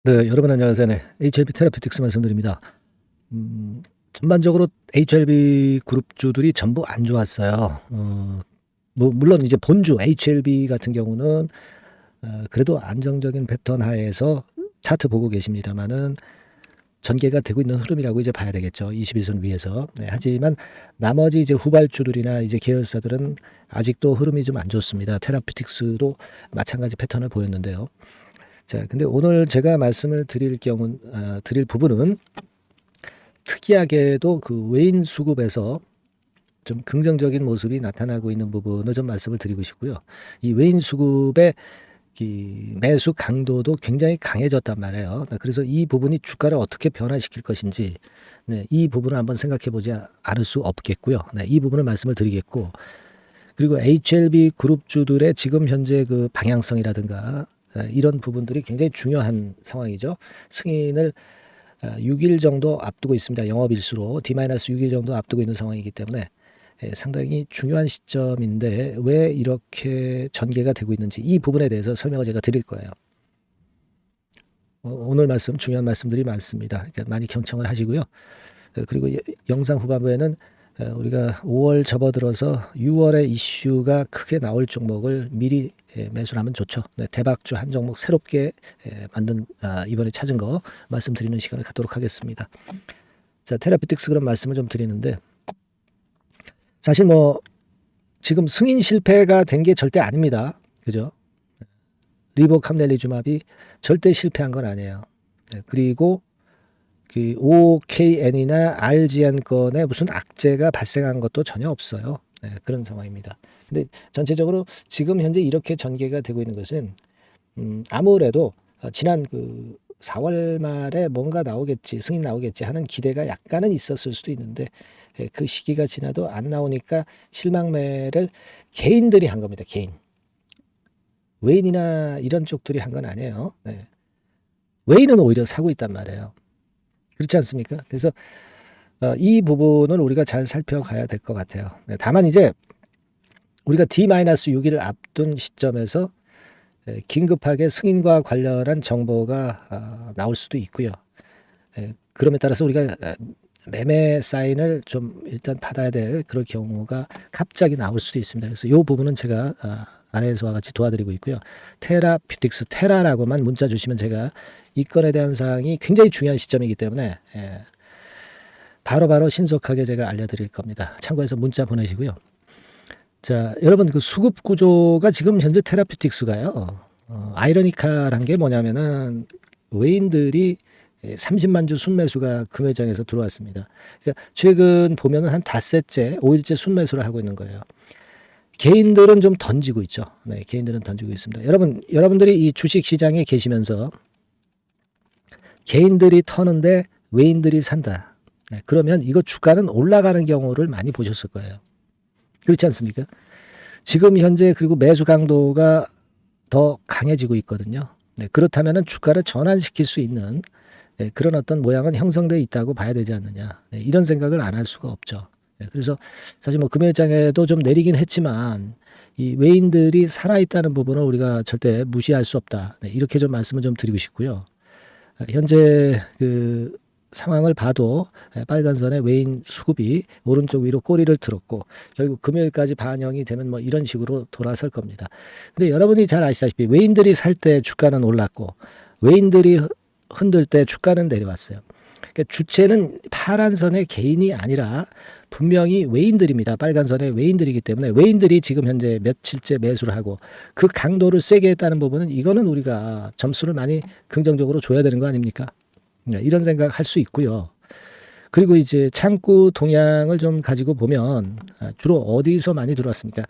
네, 여러분 안녕하세요. 네, HLB 테라피틱스 말씀드립니다. 전반적으로 HLB 그룹주들이 전부 안 좋았어요. 뭐 물론 이제 본주 HLB 같은 경우는 그래도 안정적인 패턴 하에서 차트 보고 계십니다만은 전개가 되고 있는 흐름이라고 이제 봐야 되겠죠. 21선 위에서. 네, 하지만 나머지 이제 후발주들이나 이제 계열사들은 아직도 흐름이 좀 안 좋습니다. 테라피틱스도 마찬가지 패턴을 보였는데요. 자, 근데 오늘 제가 말씀을 드릴 부분은 특이하게도 그 외인 수급에서 좀 긍정적인 모습이 나타나고 있는 부분을 좀 말씀을 드리고 싶고요. 이 외인 수급의 이 매수 강도도 굉장히 강해졌단 말이에요. 그래서 이 부분이 주가를 어떻게 변화시킬 것인지, 네, 이 부분을 한번 생각해 보지 않을 수 없겠고요. 네, 이 부분을 말씀을 드리겠고, 그리고 HLB 그룹주들의 지금 현재 그 방향성이라든가 이런 부분들이 굉장히 중요한 상황이죠. 승인을 6일 정도 앞두고 있습니다. 영업일수로 D-6일 정도 앞두고 있는 상황이기 때문에 상당히 중요한 시점인데 왜 이렇게 전개가 되고 있는지 이 부분에 대해서 설명을 제가 드릴 거예요. 오늘 말씀 중요한 말씀들이 많습니다. 그러니까 많이 경청을 하시고요. 그리고 영상 후반부에는 우리가 5월 접어들어서 6월에 이슈가 크게 나올 종목을 미리 매수를 하면 좋죠. 네, 대박주 한 종목 새롭게 만든 이번에 찾은 거 말씀드리는 시간을 갖도록 하겠습니다. 자, 테라피틱스 그런 말씀을 좀 드리는데 사실 뭐 지금 승인 실패가 된 게 절대 아닙니다. 그죠? 리보캄넬리주맙이 절대 실패한 건 아니에요. 네, 그리고 그 OKN이나 RGN 건에 무슨 악재가 발생한 것도 전혀 없어요. 네, 그런 상황입니다. 근데 전체적으로 지금 현재 이렇게 전개가 되고 있는 것은 아무래도 지난 그 4월 말에 뭔가 나오겠지, 승인 나오겠지 하는 기대가 약간은 있었을 수도 있는데 그 시기가 지나도 안 나오니까 실망매를 개인들이 한 겁니다. 개인. 외인이나 이런 쪽들이 한 건 아니에요. 네. 외인은 오히려 사고 있단 말이에요. 그렇지 않습니까? 그래서 이 부분을 우리가 잘 살펴가야 될 것 같아요. 네, 다만 이제 우리가 D-6일을 앞둔 시점에서 긴급하게 승인과 관련한 정보가 나올 수도 있고요. 그럼에 따라서 우리가 매매 사인을 좀 일단 받아야 될 그런 경우가 갑자기 나올 수도 있습니다. 그래서 이 부분은 제가 아래에서와 같이 도와드리고 있고요. 테라피틱스 테라라고만 문자 주시면 제가 이 건에 대한 사항이 굉장히 중요한 시점이기 때문에 바로바로 신속하게 제가 알려드릴 겁니다. 참고해서 문자 보내시고요. 자, 여러분 그 수급 구조가 지금 현재 테라피틱스가요. 아이러니컬한 게 뭐냐면은 외인들이 30만 주 순매수가 금회장에서 들어왔습니다. 그러니까 최근 보면은 한 닷새째, 5일째 순매수를 하고 있는 거예요. 개인들은 좀 던지고 있죠. 네, 개인들은 던지고 있습니다. 여러분들이 이 주식 시장에 계시면서 개인들이 터는데 외인들이 산다. 네, 그러면 이거 주가는 올라가는 경우를 많이 보셨을 거예요. 그렇지 않습니까? 지금 현재 그리고 매수 강도가 더 강해지고 있거든요. 네, 그렇다면 주가를 전환시킬 수 있는 그런 어떤 모양은 형성되어 있다고 봐야 되지 않느냐. 네, 이런 생각을 안 할 수가 없죠. 네, 그래서 사실 뭐 금요일장에도 좀 내리긴 했지만 이 외인들이 살아있다는 부분을 우리가 절대 무시할 수 없다. 네, 이렇게 좀 말씀을 좀 드리고 싶고요. 현재 그 상황을 봐도 빨간선의 외인 수급이 오른쪽 위로 꼬리를 들었고 결국 금요일까지 반영이 되면 뭐 이런 식으로 돌아설 겁니다. 근데 여러분이 잘 아시다시피 외인들이 살 때 주가는 올랐고 외인들이 흔들 때 주가는 내려왔어요. 그러니까 주체는 파란 선의 개인이 아니라 분명히 외인들입니다. 빨간 선의 외인들이기 때문에 외인들이 지금 현재 며칠째 매수를 하고 그 강도를 세게 했다는 부분은 이거는 우리가 점수를 많이 긍정적으로 줘야 되는 거 아닙니까? 이런 생각 할 수 있고요. 그리고 이제 창구 동향을 좀 가지고 보면 주로 어디서 많이 들어왔습니까?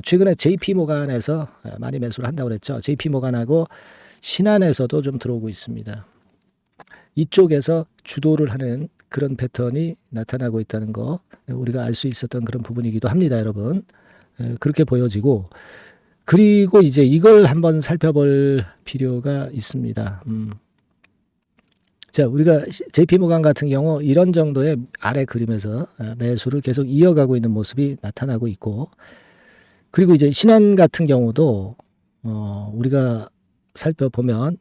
최근에 JP 모간에서 많이 매수를 한다고 그랬죠. JP 모간하고 신한에서도 좀 들어오고 있습니다. 이쪽에서 주도를 하는 그런 패턴이 나타나고 있다는 거 우리가 알 수 있었던 그런 부분이기도 합니다, 여러분. 그렇게 보여지고 그리고 이제 이걸 한번 살펴볼 필요가 있습니다. 자, 우리가 JP모간 같은 경우 이런 정도의 아래 그림에서 매수를 계속 이어가고 있는 모습이 나타나고 있고 그리고 이제 신한 같은 경우도 우리가 살펴보면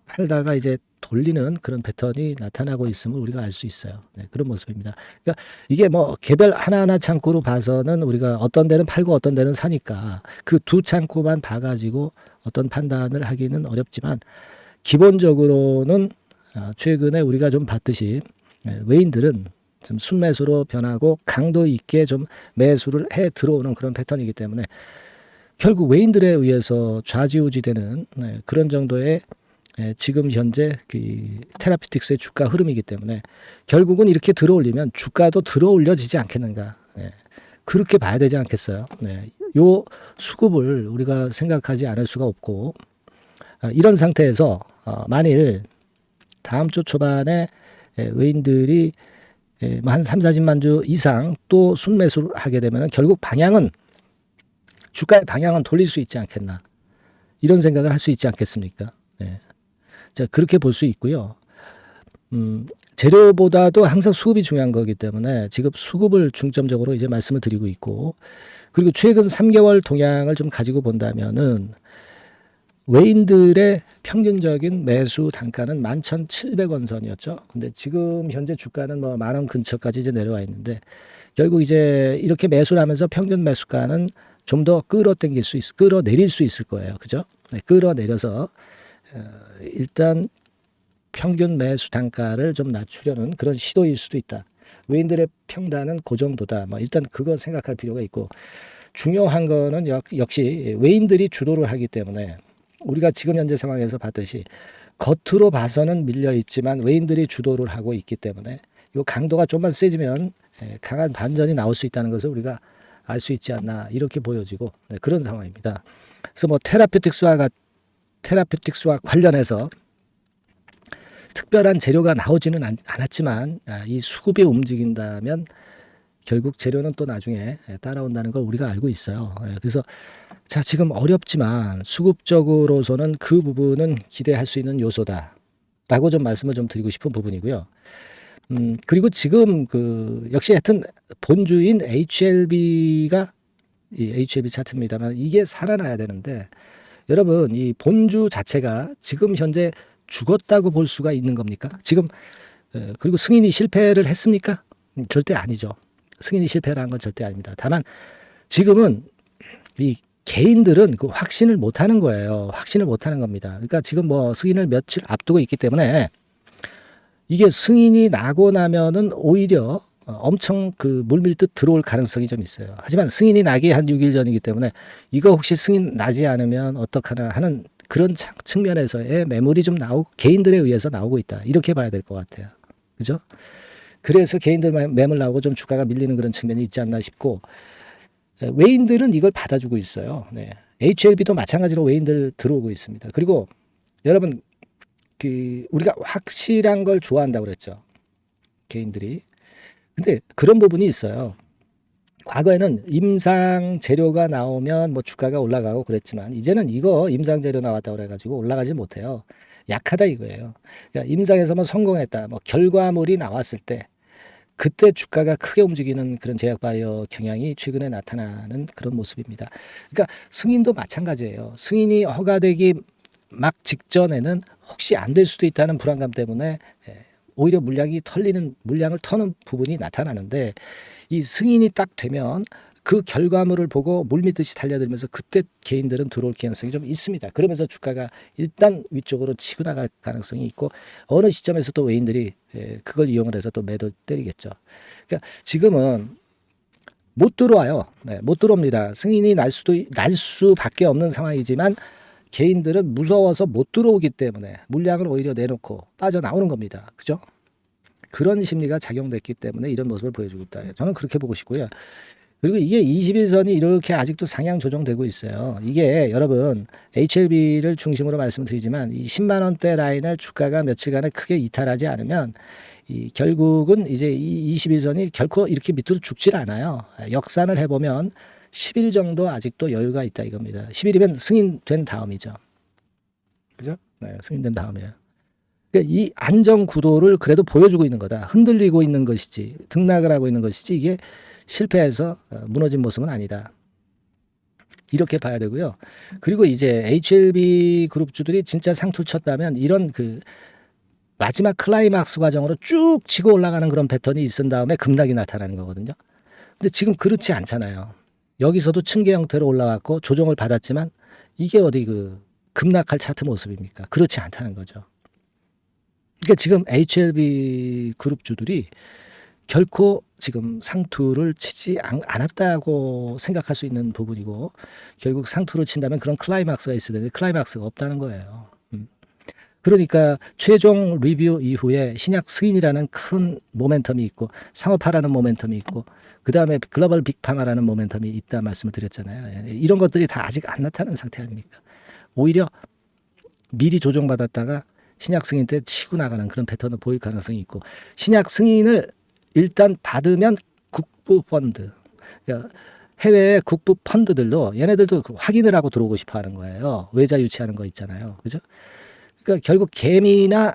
팔다가 이제 돌리는 그런 패턴이 나타나고 있음을 우리가 알 수 있어요. 네, 그런 모습입니다. 그러니까 이게 뭐 개별 하나하나 창구로 봐서는 우리가 어떤 데는 팔고 어떤 데는 사니까 그 두 창구만 봐가지고 어떤 판단을 하기는 어렵지만 기본적으로는 최근에 우리가 좀 봤듯이 외인들은 좀 순매수로 변하고 강도 있게 좀 매수를 해 들어오는 그런 패턴이기 때문에 결국 외인들에 의해서 좌지우지되는 그런 정도의 지금 현재 그 테라피틱스의 주가 흐름이기 때문에 결국은 이렇게 들어올리면 주가도 들어올려지지 않겠는가. 그렇게 봐야 되지 않겠어요. 요 수급을 우리가 생각하지 않을 수가 없고 이런 상태에서 만일 다음 주 초반에 외인들이 한 3, 40만 주 이상 또 순매수를 하게 되면 결국 방향은 주가의 방향은 돌릴 수 있지 않겠나 이런 생각을 할 수 있지 않겠습니까? 자, 그렇게 볼 수 있고요. 재료보다도 항상 수급이 중요한 거기 때문에 지금 수급을 중점적으로 이제 말씀을 드리고 있고 그리고 최근 3개월 동향을 좀 가지고 본다면은 외인들의 평균적인 매수 단가는 11,700원 선이었죠. 근데 지금 현재 주가는 뭐 10,000원 근처까지 이제 내려와 있는데 결국 이제 이렇게 매수를 하면서 평균 매수가는 좀 더 끌어내릴 수 있을 거예요. 그죠? 끌어내려서 일단 평균 매수 단가를 좀 낮추려는 그런 시도일 수도 있다. 외인들의 평단은 그 정도다. 뭐 일단 그거 생각할 필요가 있고 중요한 거는 역시 외인들이 주도를 하기 때문에 우리가 지금 현재 상황에서 봤듯이 겉으로 봐서는 밀려 있지만 외인들이 주도를 하고 있기 때문에 이 강도가 좀만 세지면 강한 반전이 나올 수 있다는 것을 우리가 알 수 있지 않나 이렇게 보여지고 그런 상황입니다. 그래서 뭐 테라피틱스와 관련해서 특별한 재료가 나오지는 않았지만 이 수급이 움직인다면 결국 재료는 또 나중에 따라온다는 걸 우리가 알고 있어요. 그래서 자 지금 어렵지만 수급적으로서는 그 부분은 기대할 수 있는 요소다라고 좀 말씀을 좀 드리고 싶은 부분이고요. 그리고 지금 역시 하여튼 본주인 HLB가 이 HLB 차트입니다만 이게 살아나야 되는데 여러분 이 본주 자체가 지금 현재 죽었다고 볼 수가 있는 겁니까? 지금 그리고 승인이 실패를 했습니까? 절대 아니죠. 승인이 실패를 한 건 절대 아닙니다. 다만 지금은 이 개인들은 그 확신을 못 하는 거예요. 확신을 못 하는 겁니다. 그러니까 지금 뭐 승인을 며칠 앞두고 있기 때문에 이게 승인이 나고 나면은 오히려 엄청 물밀듯 들어올 가능성이 좀 있어요. 하지만 승인이 나기 한 6일 전이기 때문에 이거 혹시 승인 나지 않으면 어떡하나 하는 그런 측면에서의 매물이 좀 개인들에 의해서 나오고 있다. 이렇게 봐야 될 것 같아요. 그죠? 그래서 개인들 매물 나오고 좀 주가가 밀리는 그런 측면이 있지 않나 싶고 외인들은 이걸 받아주고 있어요. HLB도 마찬가지로 외인들 들어오고 있습니다. 그리고 여러분 우리가 확실한 걸 좋아한다고 그랬죠. 개인들이. 근데 그런 부분이 있어요. 과거에는 임상 재료가 나오면 뭐 주가가 올라가고 그랬지만 이제는 이거 임상 재료 나왔다고 그래가지고 올라가지 못해요. 약하다 이거예요. 그러니까 임상에서 뭐 성공했다, 뭐 결과물이 나왔을 때 그때 주가가 크게 움직이는 그런 제약바이오 경향이 최근에 나타나는 그런 모습입니다. 그러니까 승인도 마찬가지예요. 승인이 허가되기 막 직전에는 혹시 안 될 수도 있다는 불안감 때문에 오히려 물량을 터는 부분이 나타나는데 이 승인이 딱 되면 그 결과물을 보고 물밀듯이 달려들면서 그때 개인들은 들어올 가능성이 좀 있습니다. 그러면서 주가가 일단 위쪽으로 치고 나갈 가능성이 있고 어느 시점에서 또 외인들이 그걸 이용을 해서 또 매도 때리겠죠. 그러니까 지금은 못 들어와요. 못 들어옵니다. 승인이 날 수밖에 없는 상황이지만 개인들은 무서워서 못 들어오기 때문에 물량을 오히려 내놓고 빠져나오는 겁니다. 그죠? 그런 심리가 작용됐기 때문에 이런 모습을 보여주고 있다. 저는 그렇게 보고 싶고요. 그리고 이게 21선이 이렇게 아직도 상향 조정되고 있어요. 이게 여러분 HLB를 중심으로 말씀드리지만 이 10만 원대 라인을 주가가 며칠간에 크게 이탈하지 않으면 결국은 이제 이 21선이 결코 이렇게 밑으로 죽질 않아요. 역산을 해보면 10일 정도 아직도 여유가 있다 이겁니다. 10일이면 승인된 다음이죠. 그죠? 승인된 다음이에요. 그러니까 이 안정 구도를 그래도 보여주고 있는 거다. 흔들리고 있는 것이지 등락을 하고 있는 것이지 이게 실패해서 무너진 모습은 아니다. 이렇게 봐야 되고요. 그리고 이제 HLB 그룹주들이 진짜 상투를 쳤다면 이런 그 마지막 클라이막스 과정으로 쭉 치고 올라가는 그런 패턴이 있은 다음에 급락이 나타나는 거거든요. 근데 지금 그렇지 않잖아요. 여기서도 층계 형태로 올라왔고 조정을 받았지만 이게 어디 그 급락할 차트 모습입니까? 그렇지 않다는 거죠. 그러니까 지금 HLB 그룹주들이 결코 지금 상투를 치지 않았다고 생각할 수 있는 부분이고, 결국 상투를 친다면 그런 클라이막스가 있어야 되는데 클라이막스가 없다는 거예요. 그러니까 최종 리뷰 이후에 신약 승인이라는 큰 모멘텀이 있고 상업화라는 모멘텀이 있고 그 다음에 글로벌 빅파마라는 모멘텀이 있다 말씀을 드렸잖아요. 이런 것들이 다 아직 안 나타난 상태 아닙니까? 오히려 미리 조정받았다가 신약 승인 때 치고 나가는 그런 패턴을 보일 가능성이 있고, 신약 승인을 일단 받으면 국부 펀드, 그러니까 해외의 국부 펀드들도 얘네들도 확인을 하고 들어오고 싶어 하는 거예요. 외자 유치하는 거 있잖아요. 그죠? 그러니까 결국 개미나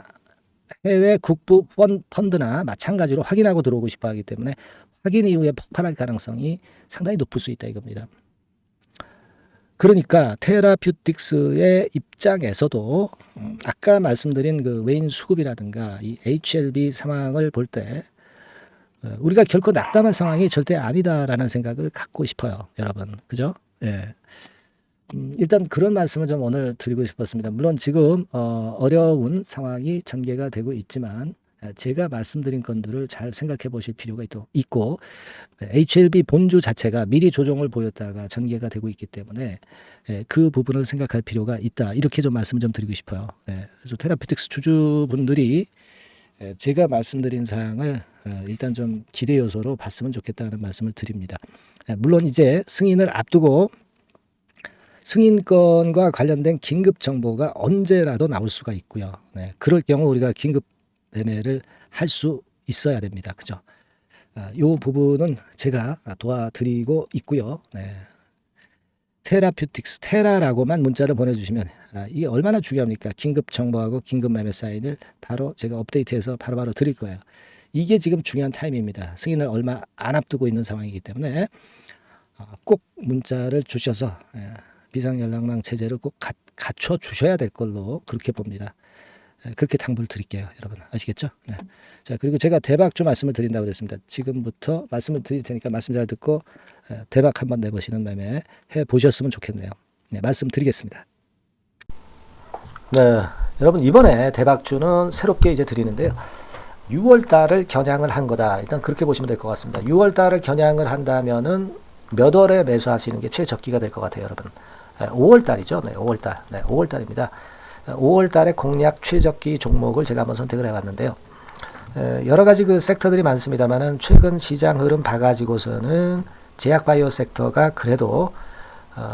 해외 국부 펀드나 마찬가지로 확인하고 들어오고 싶어 하기 때문에 확인 이후에 폭발할 가능성이 상당히 높을 수 있다 이겁니다. 그러니까 테라퓨틱스의 입장에서도 아까 말씀드린 그 외인 수급이라든가 이 HLB 상황을 볼 때 우리가 결코 낙담한 상황이 절대 아니다라는 생각을 갖고 싶어요, 여러분. 그죠? 예. 일단 그런 말씀을 좀 오늘 드리고 싶었습니다. 물론 지금 어려운 상황이 전개가 되고 있지만 제가 말씀드린 건들을 잘 생각해 보실 필요가 있고 HLB 본주 자체가 미리 조정을 보였다가 전개가 되고 있기 때문에 그 부분을 생각할 필요가 있다. 이렇게 좀 말씀을 좀 드리고 싶어요. 그래서 테라피틱스 주주분들이 제가 말씀드린 사항을 일단 좀 기대 요소로 봤으면 좋겠다는 말씀을 드립니다. 물론 이제 승인을 앞두고 승인권과 관련된 긴급 정보가 언제라도 나올 수가 있고요. 그럴 경우 우리가 긴급 매매를 할 수 있어야 됩니다. 그죠? 이 부분은 제가 도와드리고 있고요. 테라퓨틱스, 테라라고만 문자를 보내주시면 이게 얼마나 중요합니까? 긴급 정보하고 긴급 매매 사인을 바로 제가 업데이트해서 바로바로 드릴 거예요. 이게 지금 중요한 타임입니다. 승인을 얼마 안 앞두고 있는 상황이기 때문에 꼭 문자를 주셔서 비상연락망 체제를 꼭 갖춰 주셔야 될 걸로 그렇게 봅니다. 그렇게 당부를 드릴게요, 여러분. 아시겠죠? 자, 그리고 제가 대박주 말씀을 드린다고 그랬습니다. 지금부터 말씀을 드릴 테니까 말씀 잘 듣고 대박 한번 내보시는 매매 해 보셨으면 좋겠네요. 말씀 드리겠습니다. 여러분, 이번에 대박주는 새롭게 이제 드리는데요. 6월 달을 겨냥을 한 거다. 일단 그렇게 보시면 될 것 같습니다. 6월 달을 겨냥을 한다면은 몇 월에 매수하시는 게 최적기가 될 것 같아요, 여러분. 5월 달이죠. 5월 달. 5월 달입니다. 5월 달에 공략 최적기 종목을 제가 한번 선택을 해봤는데요. 여러 가지 그 섹터들이 많습니다만은 최근 시장 흐름 봐가지고서는 제약바이오 섹터가 그래도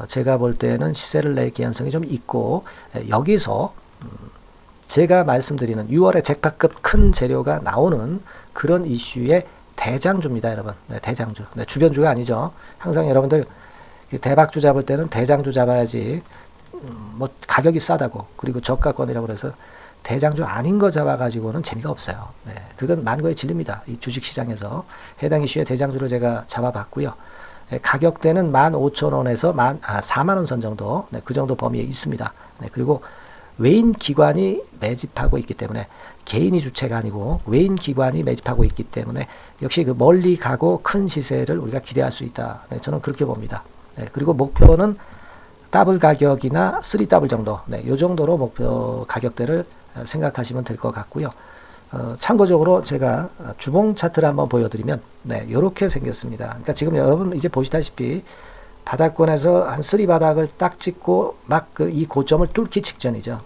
제가 볼 때는 시세를 낼 개연성이 좀 있고, 여기서 제가 말씀드리는 6월에 잭팟급 큰 재료가 나오는 그런 이슈의 대장주입니다, 여러분. 대장주. 주변주가 아니죠. 항상 여러분들 대박주 잡을 때는 대장주 잡아야지, 뭐 가격이 싸다고 그리고 저가권이라고 그래서 대장주 아닌 거 잡아가지고는 재미가 없어요. 그건 만고의 진리입니다. 이 주식시장에서 해당 이슈의 대장주를 제가 잡아봤고요. 가격대는 15,000원에서 4만원 선 정도, 그 정도 범위에 있습니다. 그리고 외인 기관이 매집하고 있기 때문에, 개인이 주체가 아니고 외인 기관이 매집하고 있기 때문에 역시 그 멀리 가고 큰 시세를 우리가 기대할 수 있다. 저는 그렇게 봅니다. 그리고 목표는 더블 가격이나 3더블 정도, 요 정도로 목표 가격대를 생각하시면 될 것 같고요. 참고적으로 제가 주봉 차트를 한번 보여드리면 이렇게 생겼습니다. 그러니까 지금 여러분 이제 보시다시피 바닥권에서 한 3바닥을 딱 찍고 막 이 고점을 뚫기 직전이죠.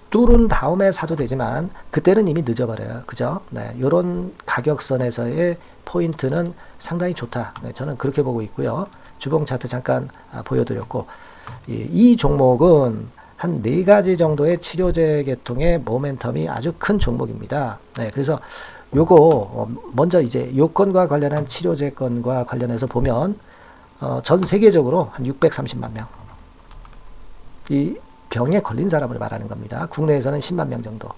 뚫은 다음에 사도 되지만 그때는 이미 늦어버려요. 그죠? 이런 가격선에서의 포인트는 상당히 좋다. 저는 그렇게 보고 있고요. 주봉 차트 잠깐 보여드렸고, 이 종목은 한 4가지 정도의 치료제 계통의 모멘텀이 아주 큰 종목입니다. 그래서 요거 먼저 이제 요건과 관련한 치료제건과 관련해서 보면 전 세계적으로 한 630만 명, 이 병에 걸린 사람을 말하는 겁니다. 국내에서는 10만 명 정도.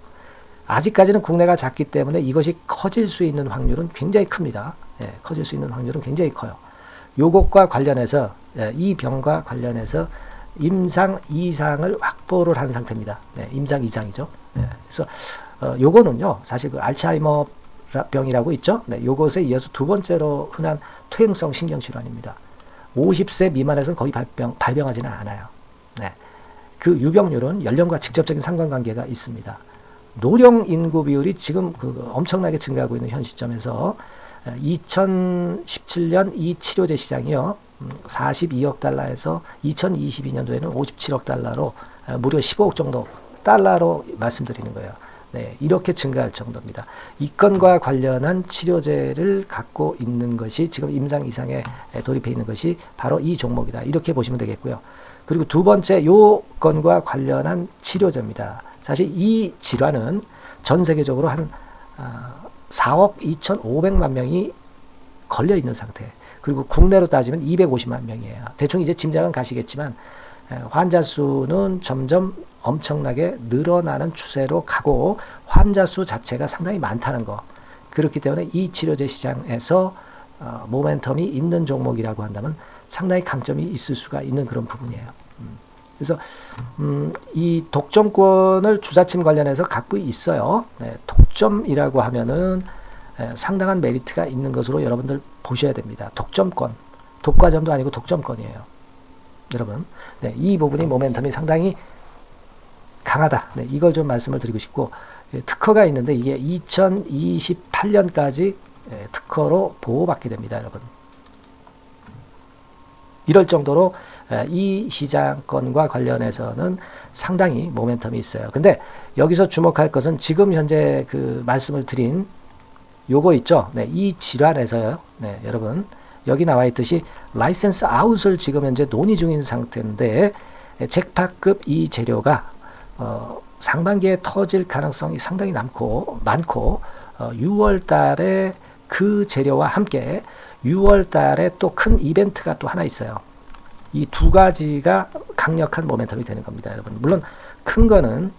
아직까지는 국내가 작기 때문에 이것이 커질 수 있는 확률은 굉장히 큽니다. 커질 수 있는 확률은 굉장히 커요. 요것과 관련해서 이 병과 관련해서 임상 이상을 확보를 한 상태입니다. 네, 임상 이상이죠. 네, 그래서 요거는요 사실 그 알츠하이머 병이라고 있죠. 네, 요것에 이어서 두 번째로 흔한 퇴행성 신경질환입니다. 50세 미만에서는 거의 발병하지는 않아요. 네, 그 유병률은 연령과 직접적인 상관관계가 있습니다. 노령 인구 비율이 지금 엄청나게 증가하고 있는 현 시점에서 2017년 이 치료제 시장이요 42억 달러에서 2022년도에는 57억 달러로 무려 15억 정도 달러로 말씀드리는 거예요. 네, 이렇게 증가할 정도입니다. 이 건과 관련한 치료제를 갖고 있는 것이 지금 임상 이상에 돌입해 있는 것이 바로 이 종목이다. 이렇게 보시면 되겠고요. 그리고 두 번째 요 건과 관련한 치료제입니다. 사실 이 질환은 전 세계적으로 한 4억 2,500만 명이 걸려 있는 상태. 그리고 국내로 따지면 250만 명이에요. 대충 이제 짐작은 가시겠지만 환자 수는 점점 엄청나게 늘어나는 추세로 가고 환자 수 자체가 상당히 많다는 거. 그렇기 때문에 이 치료제 시장에서 모멘텀이 있는 종목이라고 한다면 상당히 강점이 있을 수가 있는 그런 부분이에요. 그래서 이 독점권을 주사침 관련해서 갖고 있어요. 네, 독점이라고 하면은 상당한 메리트가 있는 것으로 여러분들 보셔야 됩니다. 독점권, 독과점도 아니고 독점권이에요. 여러분, 네, 이 부분이 모멘텀이 상당히 강하다. 네, 이걸 좀 말씀을 드리고 싶고 특허가 있는데 이게 2028년까지 특허로 보호받게 됩니다, 여러분. 이럴 정도로 이 시장권과 관련해서는 상당히 모멘텀이 있어요. 근데 여기서 주목할 것은 지금 현재 그 말씀을 드린 요거 있죠. 네, 이 질환에서요. 네, 여러분 여기 나와 있듯이 라이센스 아웃을 지금 현재 논의 중인 상태인데 잭팟급 이 재료가 상반기에 터질 가능성이 상당히 많고 6월 달에 그 재료와 함께 6월 달에 또 큰 이벤트가 또 하나 있어요. 이 두 가지가 강력한 모멘텀이 되는 겁니다, 여러분. 물론 큰 거는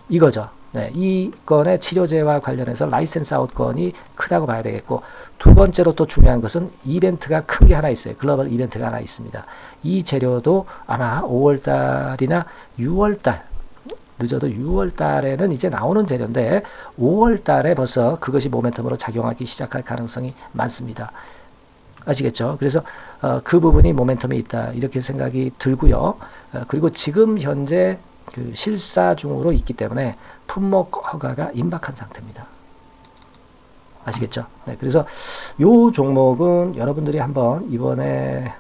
이거죠. 네, 이 건의 치료제와 관련해서 라이센스 아웃 건이 크다고 봐야 되겠고 두 번째로 또 중요한 것은 이벤트가 큰 게 하나 있어요. 글로벌 이벤트가 하나 있습니다. 이 재료도 아마 5월 달이나 6월 달 늦어도 6월 달에는 이제 나오는 재료인데 5월 달에 벌써 그것이 모멘텀으로 작용하기 시작할 가능성이 많습니다. 아시겠죠? 그래서 그 부분이 모멘텀이 있다 이렇게 생각이 들고요. 그리고 지금 현재 그 실사 중으로 있기 때문에 품목 허가가 임박한 상태입니다. 아시겠죠? 네, 그래서 요 종목은 여러분들이 한번 이번에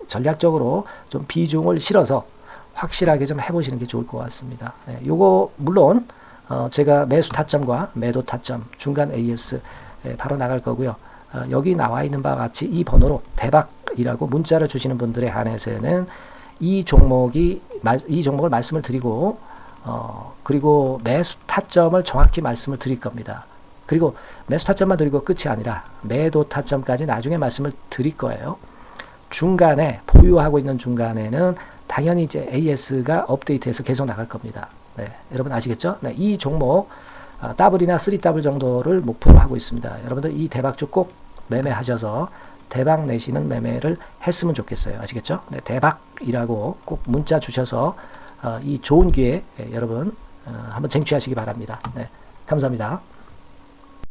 전략적으로 좀 비중을 실어서 확실하게 좀 해보시는 게 좋을 것 같습니다. 네, 요거 물론 제가 매수 타점과 매도 타점 중간 AS 바로 나갈 거고요. 여기 나와 있는 바와 같이 이 번호로 대박이라고 문자를 주시는 분들에 한해서는 이 종목을 말씀을 드리고 그리고 매수 타점을 정확히 말씀을 드릴 겁니다. 그리고 매수 타점만 드리고 끝이 아니라 매도 타점까지 나중에 말씀을 드릴 거예요. 중간에 보유하고 있는 중간에는 당연히 이제 AS가 업데이트해서 계속 나갈 겁니다. 네, 여러분 아시겠죠? 네, 이 종목 더블이나 3더블 정도를 목표로 하고 있습니다. 여러분들 이 대박주 꼭 매매하셔서 대박 내시는 매매를 했으면 좋겠어요. 아시겠죠? 네, 대박이라고 꼭 문자 주셔서 이 좋은 기회 여러분 한번 쟁취하시기 바랍니다. 네, 감사합니다.